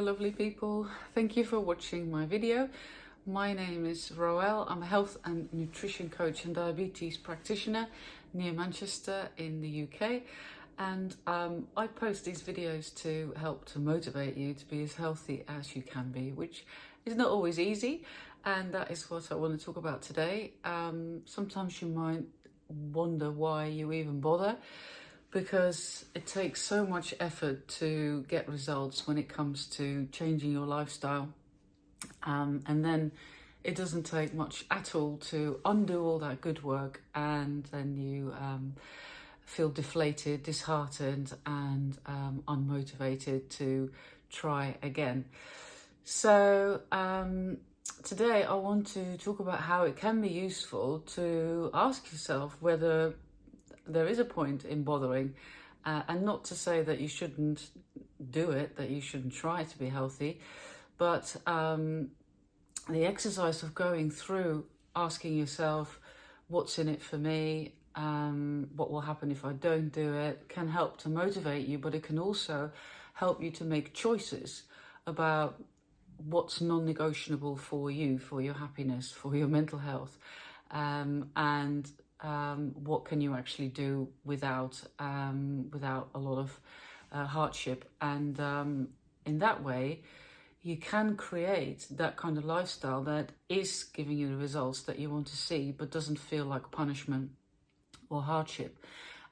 Hello lovely people, thank you for watching my video. My name is Roel. I'm a health and nutrition coach and diabetes practitioner near Manchester in the UK, and I post these videos to help to motivate you to be as healthy as you can be, which is not always easy, and that is what I want to talk about today. Sometimes you might wonder why you even bother, because it takes so much effort to get results when it comes to changing your lifestyle. And then it doesn't take much at all to undo all that good work, and then you feel deflated, disheartened, and unmotivated to try again. So today I want to talk about how it can be useful to ask yourself whether there is a point in bothering, and not to say that you shouldn't do it, that you shouldn't try to be healthy, but the exercise of going through asking yourself what's in it for me, what will happen if I don't do it, can help to motivate you, but it can also help you to make choices about what's non-negotiable for you, for your happiness, for your mental health, and what can you actually do without a lot of hardship. And in that way, you can create that kind of lifestyle that is giving you the results that you want to see, but doesn't feel like punishment or hardship.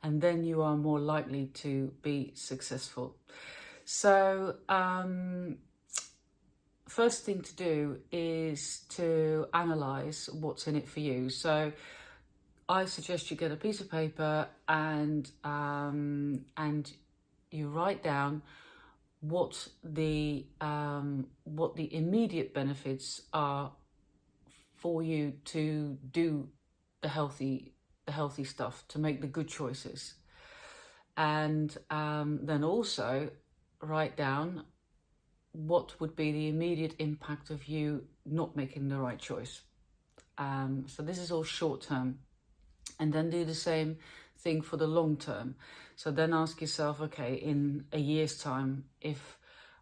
And then you are more likely to be successful. So first thing to do is to analyze what's in it for you. So I suggest you get a piece of paper and you write down what the immediate benefits are for you to do the healthy stuff, to make the good choices, and then also write down what would be the immediate impact of you not making the right choice. So this is all short term. And then do the same thing for the long term. So then ask yourself, okay, in a year's time, if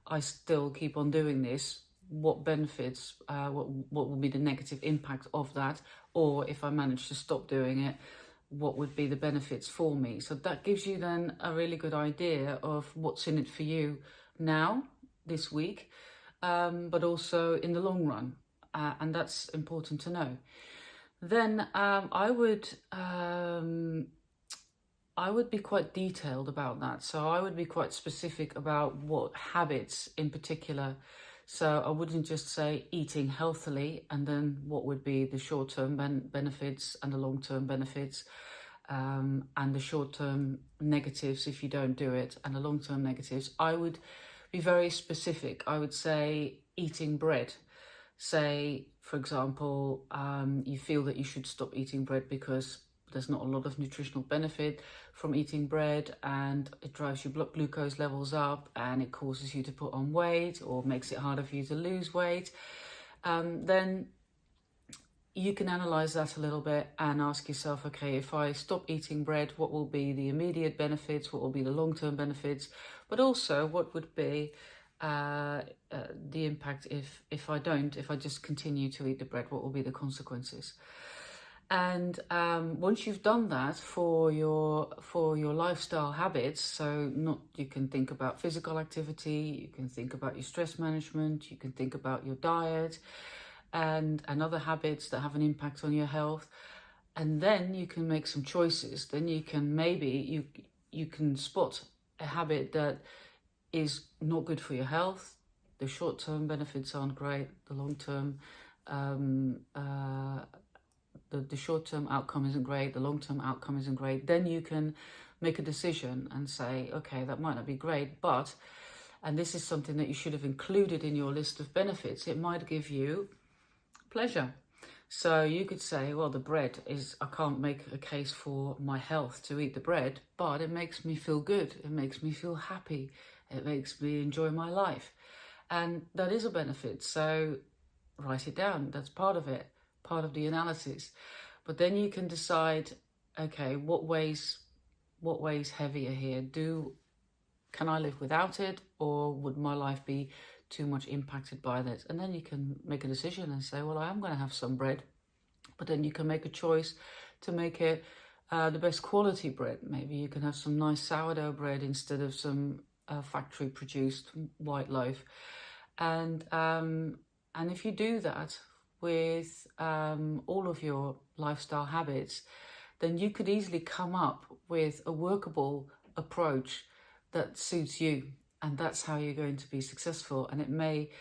I still keep on doing this, what benefits, what will be the negative impact of that? Or if I manage to stop doing it, what would be the benefits for me? So that gives you then a really good idea of what's in it for you now, this week, but also in the long run. And that's important to know. Then I would be quite detailed about that. So I would be quite specific about what habits in particular. So I wouldn't just say eating healthily and then what would be the short-term benefits and the long-term benefits, and the short-term negatives if you don't do it, and the long-term negatives. I would be very specific. I would say eating bread. Say, for example, you feel that you should stop eating bread because there's not a lot of nutritional benefit from eating bread, and it drives your blood glucose levels up, and it causes you to put on weight or makes it harder for you to lose weight. Then you can analyze that a little bit and ask yourself, okay, if I stop eating bread, what will be the immediate benefits? What will be the long-term benefits? But also, what would be the impact if I just continue to eat the bread? What will be the consequences? And once you've done that for your lifestyle habits, so you can think about physical activity, you can think about your stress management, you can think about your diet and other habits that have an impact on your health, and then you can make some choices. Then you can you can spot a habit that is not good for your health. The short-term benefits aren't great. The long-term, the short-term outcome isn't great. The long-term outcome isn't great. Then you can make a decision and say, okay, that might not be great, but, and this is something that you should have included in your list of benefits, it might give you pleasure. So you could say, well, the bread I can't make a case for my health to eat the bread, but it makes me feel good. It makes me feel happy. It makes me enjoy my life. And that is a benefit. So write it down. That's part of it, part of the analysis. But then you can decide, okay, what weighs heavier here? Can I live without it, or would my life be too much impacted by that. And then you can make a decision and say, well, I am going to have some bread, but then you can make a choice to make it the best quality bread. Maybe you can have some nice sourdough bread instead of some factory produced white loaf. And if you do that with all of your lifestyle habits, then you could easily come up with a workable approach that suits you. And that's how you're going to be successful. And it may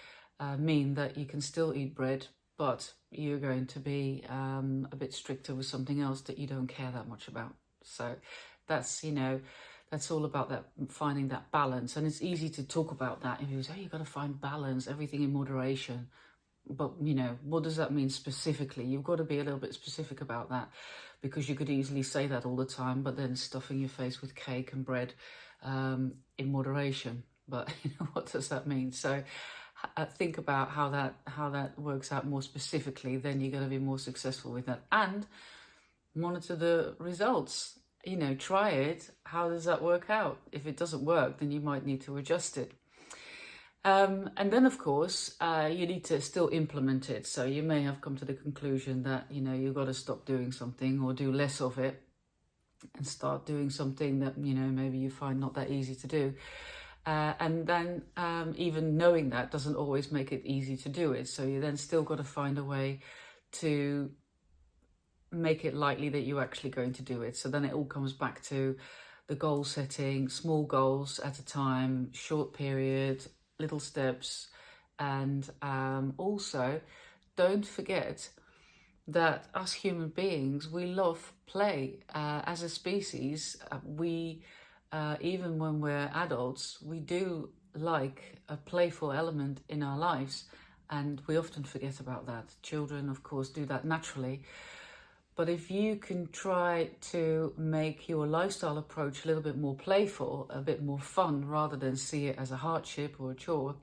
mean that you can still eat bread, but you're going to be a bit stricter with something else that you don't care that much about. So that's, that's all about that, finding that balance. And it's easy to talk about that. If you say, oh, you've got to find balance, everything in moderation. But, what does that mean specifically? You've got to be a little bit specific about that, because you could easily say that all the time, but then stuffing your face with cake and bread in moderation. But what does that mean? So think about how that works out more specifically. Then you're going to be more successful with that, and monitor the results. Try it. How does that work out? If it doesn't work, then you might need to adjust it. And then, of course, you need to still implement it. So you may have come to the conclusion that, you've got to stop doing something or do less of it and start doing something that, maybe you find not that easy to do. And then even knowing that doesn't always make it easy to do it. So you then still got to find a way to make it likely that you're actually going to do it. So then it all comes back to the goal setting, small goals at a time, short period, little steps. And also don't forget that us human beings, we love play. As a species, we even when we're adults, we do like a playful element in our lives, and we often forget about that. Children, of course, do that naturally. But if you can try to make your lifestyle approach a little bit more playful, a bit more fun, rather than see it as a hardship or a chore,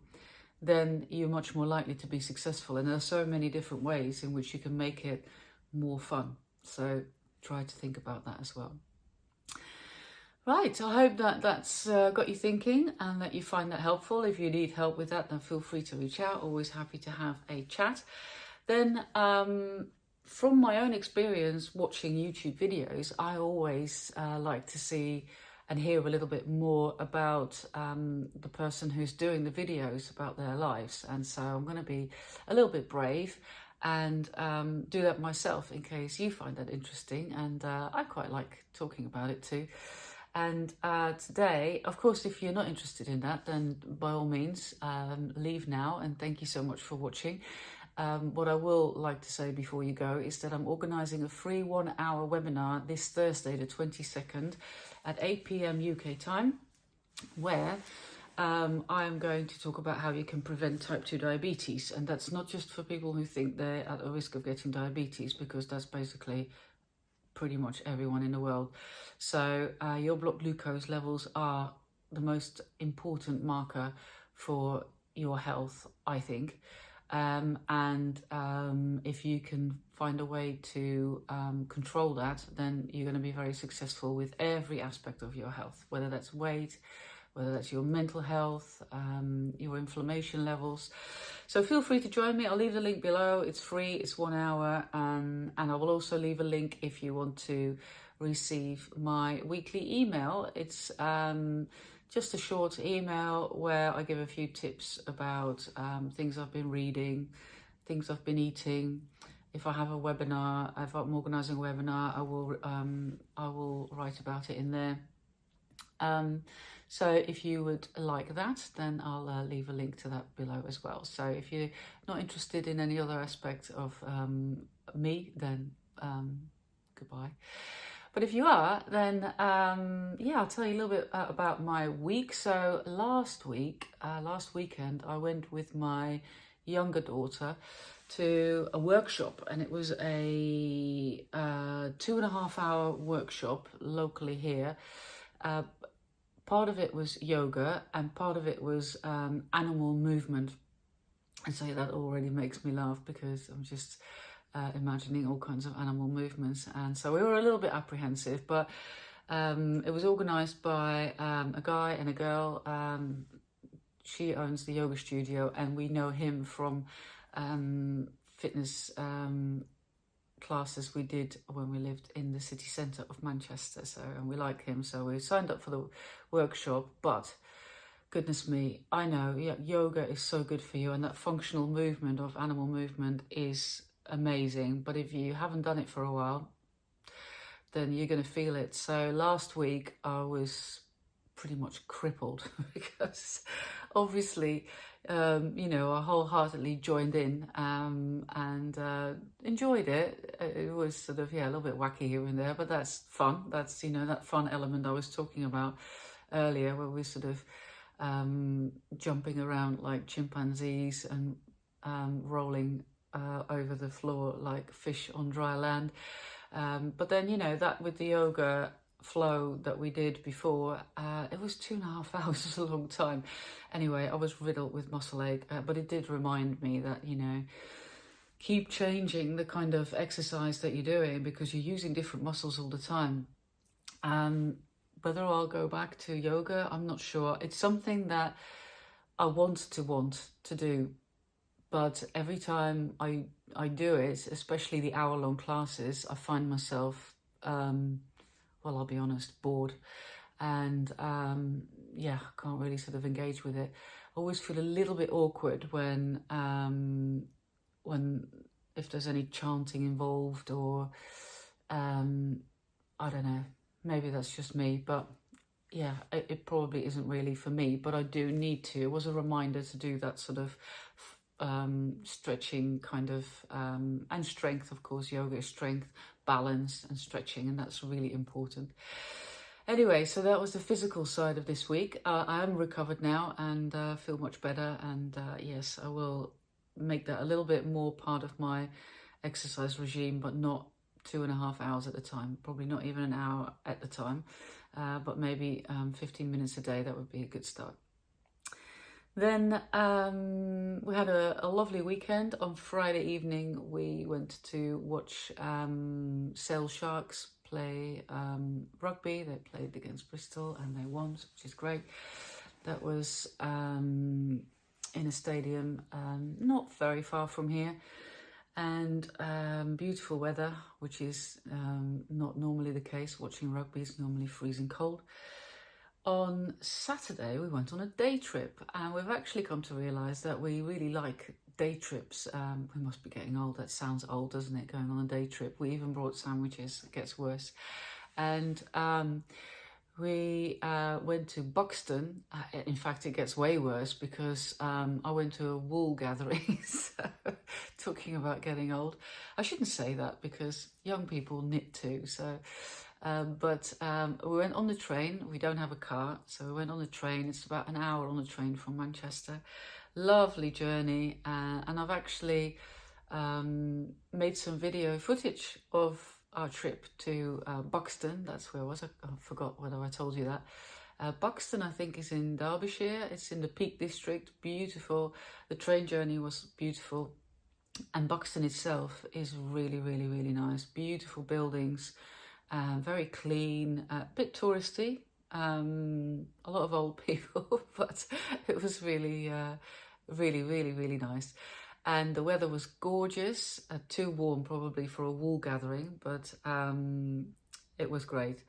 then you're much more likely to be successful. And there are so many different ways in which you can make it more fun. So try to think about that as well. Right, I hope that's got you thinking and that you find that helpful. If you need help with that, then feel free to reach out. Always happy to have a chat. Then from my own experience watching YouTube videos, I always like to see and hear a little bit more about the person who's doing the videos, about their lives. And so I'm going to be a little bit brave and do that myself in case you find that interesting. And I quite like talking about it too. And today, of course, if you're not interested in that, then by all means, leave now. And thank you so much for watching. What I will like to say before you go is that I'm organising a free 1-hour webinar this Thursday, the 22nd, at 8 p.m. UK time, where I am going to talk about how you can prevent type 2 diabetes. And that's not just for people who think they're at a risk of getting diabetes, because that's basically pretty much everyone in the world. So your blood glucose levels are the most important marker for your health, I think. If you can find a way to control that, then you're going to be very successful with every aspect of your health, whether that's weight, whether that's your mental health, your inflammation levels. So feel free to join me. I'll leave the link below. It's free, it's 1 hour. And I will also leave a link if you want to receive my weekly email. It's just a short email where I give a few tips about things I've been reading, things I've been eating. If I have a webinar, if I'm organising a webinar, I will write about it in there. So if you would like that, then I'll leave a link to that below as well. So if you're not interested in any other aspect of me, then goodbye. But if you are, then yeah, I'll tell you a little bit about my week. So last weekend, I went with my younger daughter to a workshop, and it was a 2.5-hour workshop locally here. Part of it was yoga and part of it was animal movement. And so that already makes me laugh, because I'm just imagining all kinds of animal movements. And so we were a little bit apprehensive, but it was organised by a guy and a girl, she owns the yoga studio, and we know him from fitness classes we did when we lived in the city centre of Manchester. So, and we like him, so we signed up for the workshop. But goodness me, I know, yeah, yoga is so good for you, and that functional movement of animal movement is amazing. But if you haven't done it for a while, then you're going to feel it. So last week I was pretty much crippled because obviously, you know, I wholeheartedly joined in and enjoyed it. It was sort of, yeah, a little bit wacky here and there, but that's fun. That's, you know, that fun element I was talking about earlier, where we're sort of jumping around like chimpanzees and rolling over the floor like fish on dry land. But then, you know, that with the yoga flow that we did before, it was 2.5 hours. It was a long time. Anyway, I was riddled with muscle ache, but it did remind me that, you know, keep changing the kind of exercise that you're doing, because you're using different muscles all the time. Whether I'll go back to yoga, I'm not sure. It's something that I want to do, but every time I do it, especially the hour-long classes, I find myself, well, I'll be honest, bored, and yeah, can't really sort of engage with it. I always feel a little bit awkward when if there's any chanting involved, or I don't know, maybe that's just me, but yeah, it probably isn't really for me, but I do need to. It was a reminder to do that sort of stretching kind of, and strength, of course. Yoga is strength, balance and stretching, and that's really important. Anyway, so that was the physical side of this week. I am recovered now and feel much better, and yes, I will make that a little bit more part of my exercise regime, but not 2.5 hours at a time, probably not even an hour at a time, but maybe 15 minutes a day. That would be a good start. Then we had a lovely weekend. On Friday evening, we went to watch Sale Sharks play rugby. They played against Bristol and they won, which is great. That was in a stadium not very far from here, and beautiful weather, which is not normally the case. Watching rugby is normally freezing cold. On Saturday, we went on a day trip, and we've actually come to realise that we really like day trips. We must be getting old. That sounds old, doesn't it, going on a day trip? We even brought sandwiches. It gets worse. And we went to Buxton. In fact, it gets way worse, because I went to a wool gathering. So, talking about getting old. I shouldn't say that, because young people knit too. So, but we went on the train. We don't have a car, so we went on the train. It's about an hour on the train from Manchester. Lovely journey, and I've actually made some video footage of our trip to Buxton. That's where I was. I forgot whether I told you that. Buxton, I think, is in Derbyshire. It's in the Peak District. Beautiful. The train journey was beautiful, and Buxton itself is really, really, really nice. Beautiful buildings. Very clean, a bit touristy, a lot of old people, but it was really, really, really, really nice. And the weather was gorgeous, too warm probably for a wool gathering, but it was great.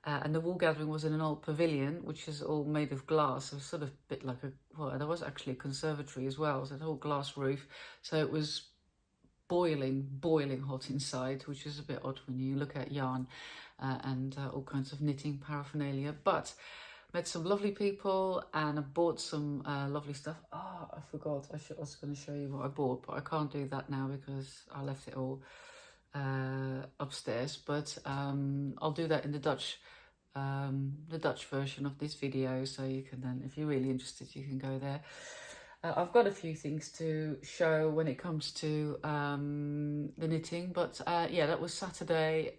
And the wool gathering was in an old pavilion, which is all made of glass. It was sort of a bit like well, there was actually a conservatory as well, so it had a whole glass roof. So it was boiling hot inside, which is a bit odd when you look at yarn and all kinds of knitting paraphernalia. But met some lovely people, and I bought some lovely stuff. I forgot, I was going to show you what I bought, but I can't do that now because I left it all upstairs. But I'll do that in the Dutch version of this video, so you can then, if you're really interested, you can go there. I've got a few things to show when it comes to the knitting, but yeah, that was Saturday.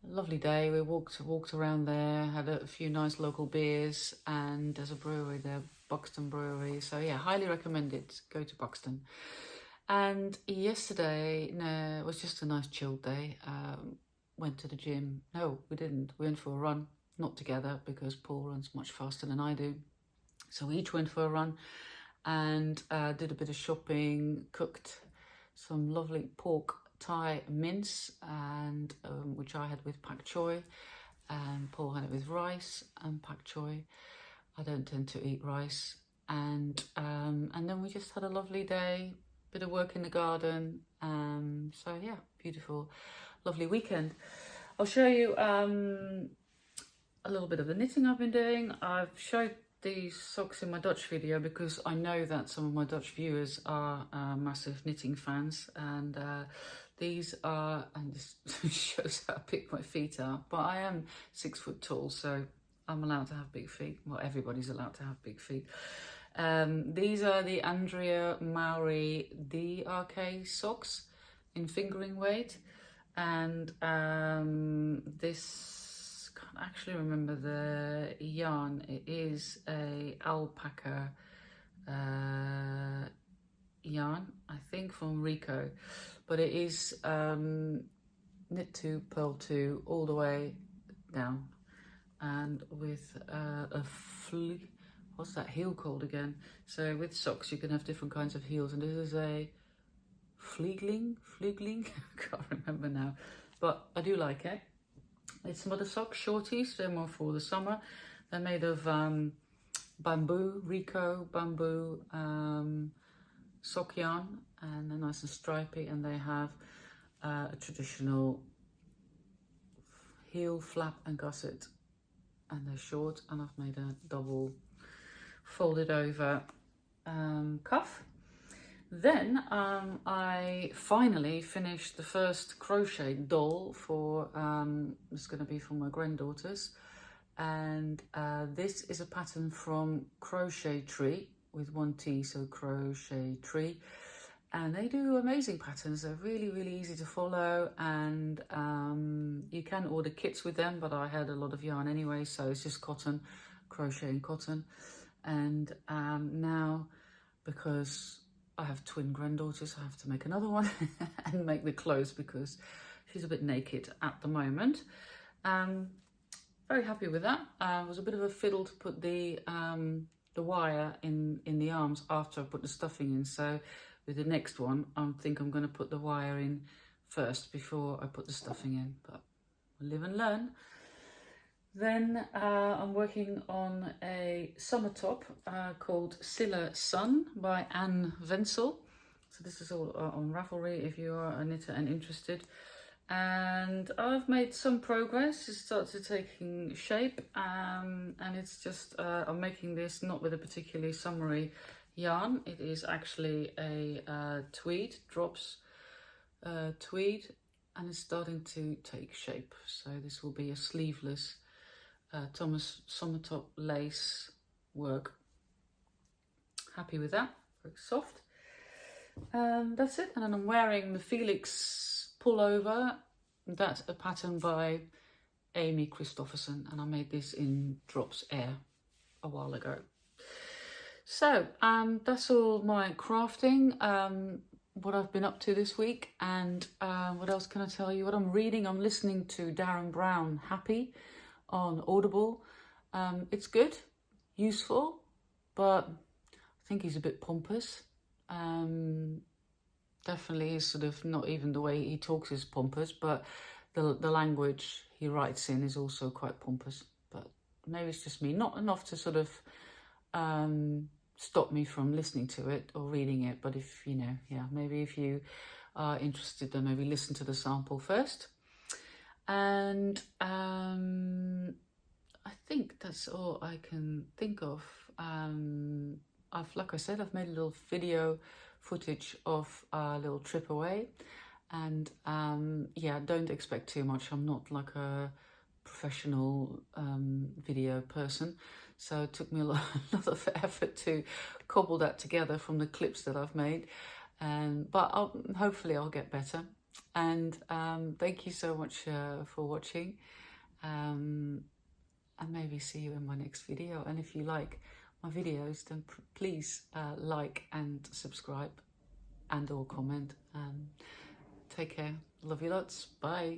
Lovely day. We walked around there, had a few nice local beers, and there's a brewery there, Buxton Brewery. So yeah, highly recommend it. Go to Buxton. And yesterday, no, it was just a nice chilled day. Went to the gym. No, we didn't. We went for a run, not together, because Paul runs much faster than I do. So we each went for a run and did a bit of shopping, cooked some lovely pork Thai mince, and which I had with pak choy, and Paul had it with rice and pak choy. I don't tend to eat rice, and then we just had a lovely day, bit of work in the garden. So yeah, beautiful, lovely weekend. I'll show you a little bit of the knitting I've been doing. I've showed these socks in my Dutch video because I know that some of my Dutch viewers are massive knitting fans, and these are, and this shows how big my feet are, but I am 6 foot tall, so I'm allowed to have big feet. Well, everybody's allowed to have big feet. These are the Andrea Maury DRK socks in fingering weight, and this, can't actually remember the yarn. It is a alpaca yarn, I think from Rico, but it is knit to, purl to, all the way down, and with a what's that heel called again? So with socks you can have different kinds of heels, and this is a fleegling, I can't remember now, but I do like it. It's mother socks, shorties, they're more for the summer. They're made of bamboo, Rico bamboo sock yarn, and they're nice and stripy, and they have a traditional heel, flap and gusset, and they're short, and I've made a double folded over cuff. Then I finally finished the first crochet doll for, it's going to be for my granddaughters, and this is a pattern from Crochet Tree with one T, so Crochet Tree, and they do amazing patterns. They're really, really easy to follow, and you can order kits with them, but I had a lot of yarn anyway, so it's just cotton, crocheting cotton. And now, because I have twin granddaughters, I have to make another one and make the clothes because she's a bit naked at the moment. Very happy with that. It was a bit of a fiddle to put the wire in the arms after I put the stuffing in. So with the next one, I think I'm going to put the wire in first before I put the stuffing in, but we'll live and learn. Then I'm working on a summer top called Silla Sun by Anne Wenzel. So this is all on Ravelry if you are a knitter and interested. And I've made some progress. It started taking shape, and it's just, I'm making this not with a particularly summery yarn. It is actually a tweed, drops tweed, and it's starting to take shape. So this will be a sleeveless Thomas summer top lace work. Happy with that, very soft. That's it. And then I'm wearing the Felix pullover. That's a pattern by Amy Christopherson, and I made this in Drops Air a while ago. So that's all my crafting, what I've been up to this week, and what else can I tell you? What I'm reading, I'm listening to Darren Brown, Happy, on Audible. It's good, useful, but I think he's a bit pompous. Definitely is sort of, not even the way he talks is pompous, but the language he writes in is also quite pompous. But maybe it's just me, not enough to sort of stop me from listening to it or reading it. But if, you know, yeah, maybe if you are interested, then maybe listen to the sample first. And I think that's all I can think of. Like I said, I've made a little video footage of a little trip away, and yeah, don't expect too much. I'm not like a professional video person, so it took me a lot of effort to cobble that together from the clips that I've made, but hopefully I'll get better. And thank you so much for watching, and maybe see you in my next video. And if you like my videos, then please like and subscribe and or comment. Take care. Love you lots. Bye.